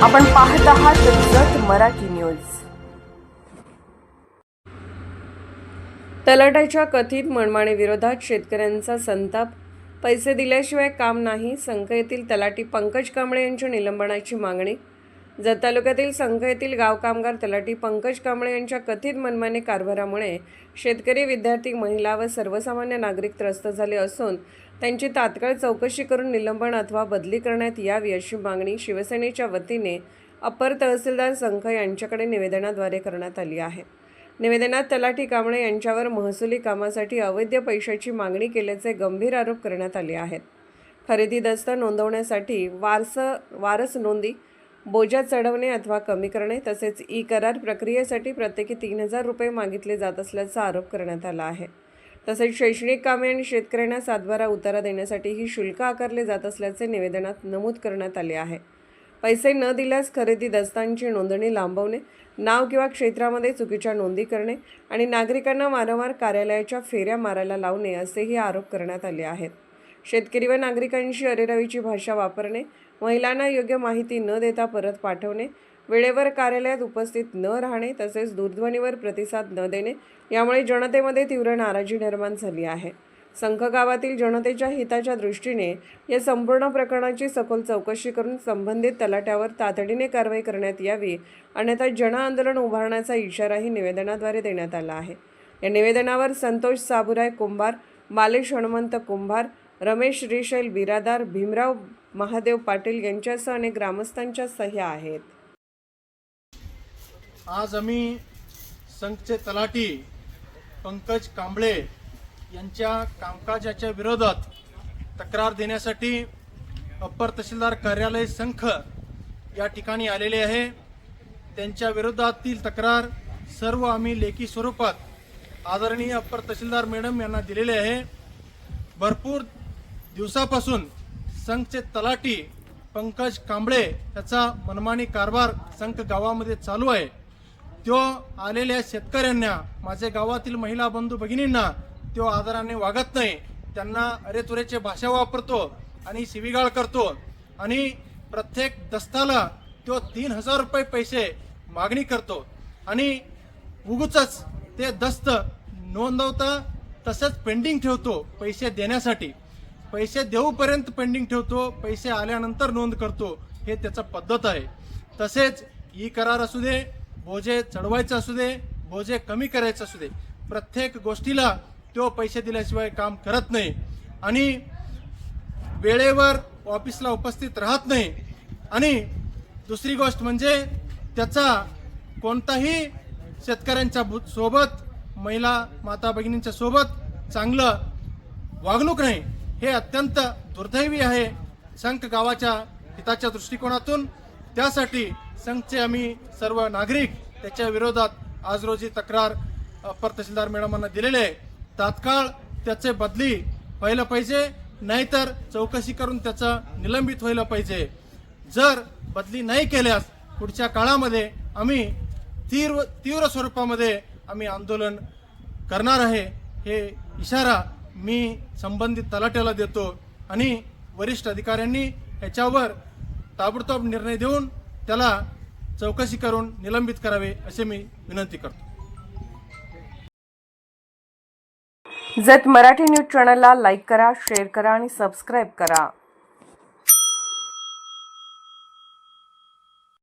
आपण पाहत आहात जत मराठी न्यूज। तलाठ्याच्या कथित मनमानीविरोधात शेतकऱ्यांचा संताप। पैसे दिल्याशिवाय काम नाही, संख येथील तलाठी पंकज कांबळे यांच्या निलंबनाची मागणी। जत तालुक्यातील संख येथील गाव कामगार तलाठी पंकज कांबळे यांच्या कथित मनमानी कारभारामुळे शेतकरी, विद्यार्थी, महिला व सर्वसामान्य नागरिक त्रस्त झाले असून त्यांची तात्काळ चौकशी करून निलंबन अथवा बदली करण्यात यावी अशी मागणी शिवसेनेच्या वतीने अपर तहसीलदार संख यांच्याकडे निवेदनाद्वारे करण्यात आली आहे। निवेदनात तलाठी कांबळे यांच्यावर महसुली कामासाठी अवैध पैशाची मागणी केल्याचे गंभीर आरोप करण्यात आले आहेत। खरेदी दस्त नोंदवण्यासाठी वारस नोंदी, बोजा चढवणे अथवा कमी करणे तसेच ई करार प्रक्रियेसाठी प्रत्येकी 3000 रुपये मागितले जात असल्याचा आरोप करण्यात आला आहे। तसेच शैक्षणिक कामे आणि शेतकऱ्यांना सातबारा उतारा देण्यासाठीही शुल्क आकारले जात असल्याचे निवेदनात नमूद करण्यात आले आहे। पैसे न दिल्यास खरेदी दस्तांची नोंदणी लांबवणे, नाव किंवा क्षेत्रामध्ये चुकीच्या नोंदी करणे आणि नागरिकांना वारंवार कार्यालयाच्या फेऱ्या मारायला लावणे असेही आरोप करण्यात आले आहेत। शेतकरी व नागरिकांशी अरेरावीची भाषा वापरणे, महिलांना योग्य माहिती न देता परत पाठवणे, वेळेवर कार्यालयात उपस्थित न राहणे तसेच दूरध्वनीवर प्रतिसाद न देणे यामुळे जनतेमध्ये तीव्र नाराजी निर्माण झाली आहे। संख गावातील जनतेच्या हिताच्या दृष्टीने या संपूर्ण प्रकरणाची सखोल चौकशी करून संबंधित तलाठ्यावर तातडीने कारवाई करण्यात यावी, अन्यथा जनआंदोलन उभारण्याचा इशाराही निवेदनाद्वारे देण्यात आला आहे। या निवेदनावर संतोष साबुराय कुंभार, बालेश हनुमंत कुंभार, रमेश श्रीशैल बिरादार, भीमराव महादेव पाटील यांच्यासह अनेक ग्रामस्थांच्या सह्या आहेत। आज आम्ही संघचे तलाठी पंकज कांबळे यांच्या कामकाजाच्या विरोधात तक्रार देण्यासाठी अप्पर तहसीलदार कार्यालय संख या ठिकाणी आलेले आहे। त्यांच्या विरोधातील तक्रार सर्व आम्ही लेखी स्वरूपात आदरणीय अप्पर तहसीलदार मॅडम यांना दिलेले आहे। भरपूर दिवसापासून संघचे तलाठी पंकज कांबळे याचा मनमानी कारभार संख गावामध्ये चालू आहे। तो आलेल्या शेतकऱ्यांना, माझे गावातील महिला बंधू भगिनींना तो आदराने वागत नाही, त्यांना अरेतुरेचे भाषा वापरतो आणि शिवीगाळ करतो आणि प्रत्येक दस्ताला तो 3000 रुपये पैसे मागणी करतो आणि उगूचच ते दस्त नोंदवता तसंच पेंडिंग ठेवतो। पैसे देण्यासाठी पैसे देऊपर्यंत पेंडिंग ठेवतो, पैसे आल्यानंतर नोंद करतो, हे त्याचा पद्धत आहे। तसेच ई करार असू दे, बोजे चढवायचं असू दे, बोजे कमी करायचं असू दे, प्रत्येक गोष्टीला तो पैसे दिल्याशिवाय काम करत नाही आणि वेळेवर ऑफिसला उपस्थित राहत नाही। आणि दुसरी गोष्ट म्हणजे त्याचा कोणताही शेतकऱ्यांच्या सोबत, महिला माता भगिनींच्या सोबत चांगलं वागणूक नाही, हे अत्यंत दुर्दैवी आहे संख गावाच्या हिताच्या दृष्टिकोनातून। त्यासाठी संघचे आम्ही सर्व नागरिक त्याच्या विरोधात आज रोजी तक्रार अप्पर तहसीलदार मॅडमांना दिलेले आहे। तात्काळ त्याचे बदली व्हायला पाहिजे, नाहीतर चौकशी करून त्याचं निलंबित व्हायला पाहिजे। जर बदली नाही केल्यास पुढच्या काळामध्ये आम्ही तीव्र स्वरूपामध्ये आम्ही आंदोलन करणार आहे, हे इशारा मी संबंधित तलाठ्याला देतो आणि वरिष्ठ अधिकाऱ्यांनी याच्यावर ताबडतोब निर्णय देऊन त्याला चौकशी करून निलंबित करावे असे मी विनंती करतो। जत मराठी न्यूज चॅनलला लाईक करा, शेअर करा आणि सबस्क्राईब करा।